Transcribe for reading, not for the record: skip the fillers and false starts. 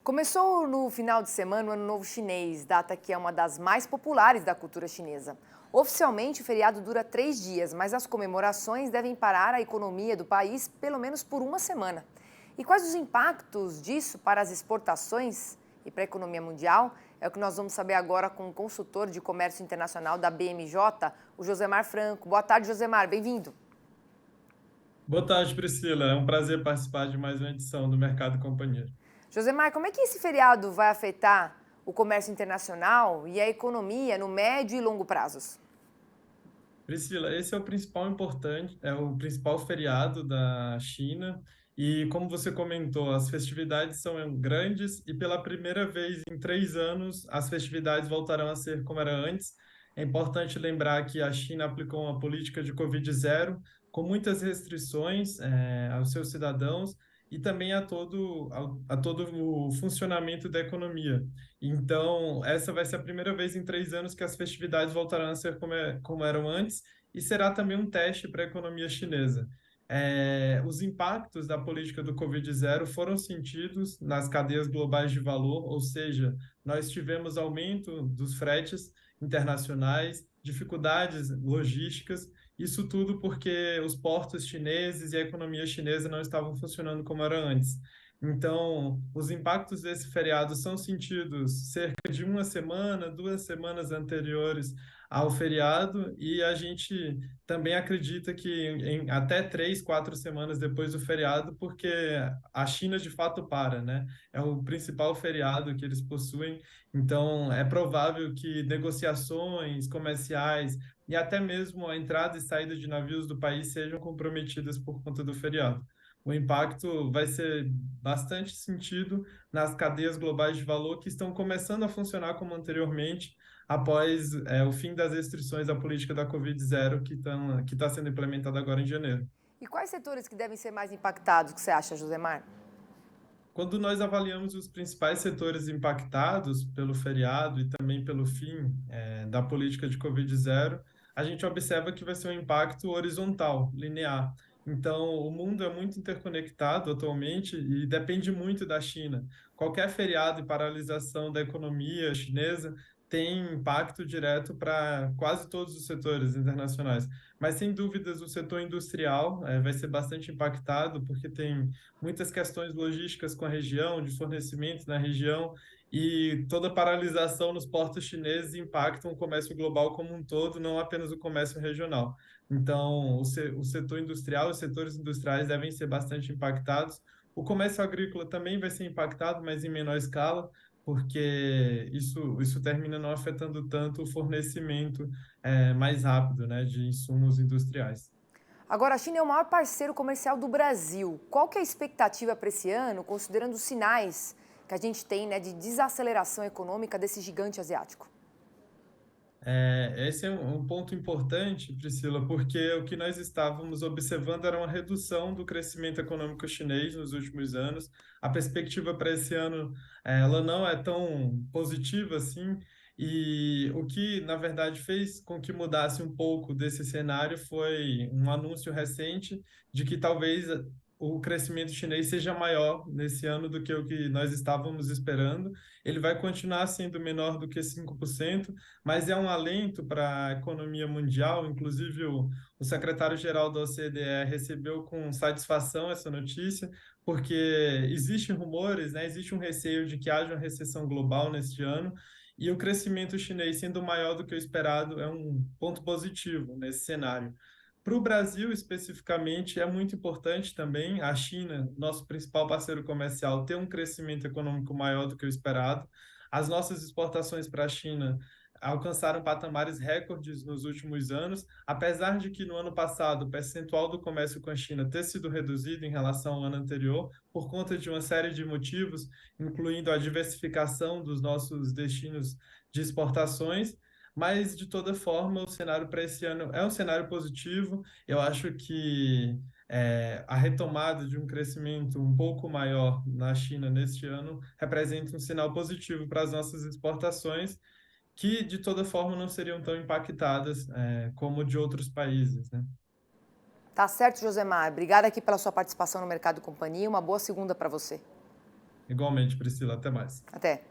Começou no final de semana o Ano Novo Chinês, data que é uma das mais populares da cultura chinesa. Oficialmente, o feriado dura 3 dias, mas as comemorações devem parar a economia do país pelo menos por uma semana. E quais os impactos disso para as exportações e para a economia mundial? É o que nós vamos saber agora com o consultor de comércio internacional da BMJ, o Josemar Franco. Boa tarde, Josemar, bem-vindo. Boa tarde, Priscila. É um prazer participar de mais uma edição do Mercado e Companhia. Josemar, como é que esse feriado vai afetar o comércio internacional e a economia no médio e longo prazos? Priscila, esse é o principal importante, é o principal feriado da China e, como você comentou, as festividades são grandes e pela primeira vez em 3 anos as festividades voltarão a ser como era antes. É importante lembrar que a China aplicou uma política de Covid zero com muitas restrições aos seus cidadãos e também a todo o funcionamento da economia. Então, essa vai ser a primeira vez em 3 anos que as festividades voltarão a ser como eram antes, e será também um teste para a economia chinesa. Os impactos da política do Covid zero foram sentidos nas cadeias globais de valor, ou seja, nós tivemos aumento dos fretes internacionais, dificuldades logísticas, isso tudo porque os portos chineses e a economia chinesa não estavam funcionando como era antes. Então, os impactos desse feriado são sentidos cerca de uma semana, 2 semanas anteriores ao feriado, e a gente também acredita que em até 3, 4 semanas depois do feriado, porque a China de fato para, né? É o principal feriado que eles possuem, então é provável que negociações comerciais e até mesmo a entrada e saída de navios do país sejam comprometidas por conta do feriado. O impacto vai ser bastante sentido nas cadeias globais de valor que estão começando a funcionar como anteriormente, após o fim das restrições à política da Covid zero que está sendo implementada agora em janeiro. E quais setores que devem ser mais impactados, o que você acha, Josemar? Quando nós avaliamos os principais setores impactados pelo feriado e também pelo fim da política de Covid zero, a gente observa que vai ser um impacto horizontal, linear. Então, o mundo é muito interconectado atualmente e depende muito da China. Qualquer feriado e paralisação da economia chinesa tem impacto direto para quase todos os setores internacionais. Mas, sem dúvidas, o setor industrial vai ser bastante impactado, porque tem muitas questões logísticas com a região, de fornecimento na região, e toda paralisação nos portos chineses impacta o comércio global como um todo, não apenas o comércio regional. Então, o setor industrial, os setores industriais devem ser bastante impactados. O comércio agrícola também vai ser impactado, mas em menor escala, porque isso termina não afetando tanto o fornecimento mais rápido, né, de insumos industriais. Agora, a China é o maior parceiro comercial do Brasil. Qual que é a expectativa para esse ano, considerando os sinais que a gente tem, né, de desaceleração econômica desse gigante asiático? Esse é um ponto importante, Priscila, porque o que nós estávamos observando era uma redução do crescimento econômico chinês nos últimos anos. A perspectiva para esse ano, ela não é tão positiva assim, e o que, na verdade, fez com que mudasse um pouco desse cenário foi um anúncio recente de que talvez o crescimento chinês seja maior nesse ano do que o que nós estávamos esperando. Ele vai continuar sendo menor do que 5%, mas é um alento para a economia mundial. Inclusive, o secretário-geral da OCDE recebeu com satisfação essa notícia, porque existem rumores, né, existe um receio de que haja uma recessão global neste ano, e o crescimento chinês sendo maior do que o esperado é um ponto positivo nesse cenário. Para o Brasil, especificamente, é muito importante também a China, nosso principal parceiro comercial, ter um crescimento econômico maior do que o esperado. As nossas exportações para a China alcançaram patamares recordes nos últimos anos, apesar de que no ano passado o percentual do comércio com a China ter sido reduzido em relação ao ano anterior, por conta de uma série de motivos, incluindo a diversificação dos nossos destinos de exportações. Mas, de toda forma, o cenário para esse ano é um cenário positivo. Eu acho que a retomada de um crescimento um pouco maior na China neste ano representa um sinal positivo para as nossas exportações, que de toda forma não seriam tão impactadas como de outros países, né? Tá certo, Josemar. Obrigada aqui pela sua participação no Mercado e Companhia. Uma boa segunda para você. Igualmente, Priscila, até mais. Até.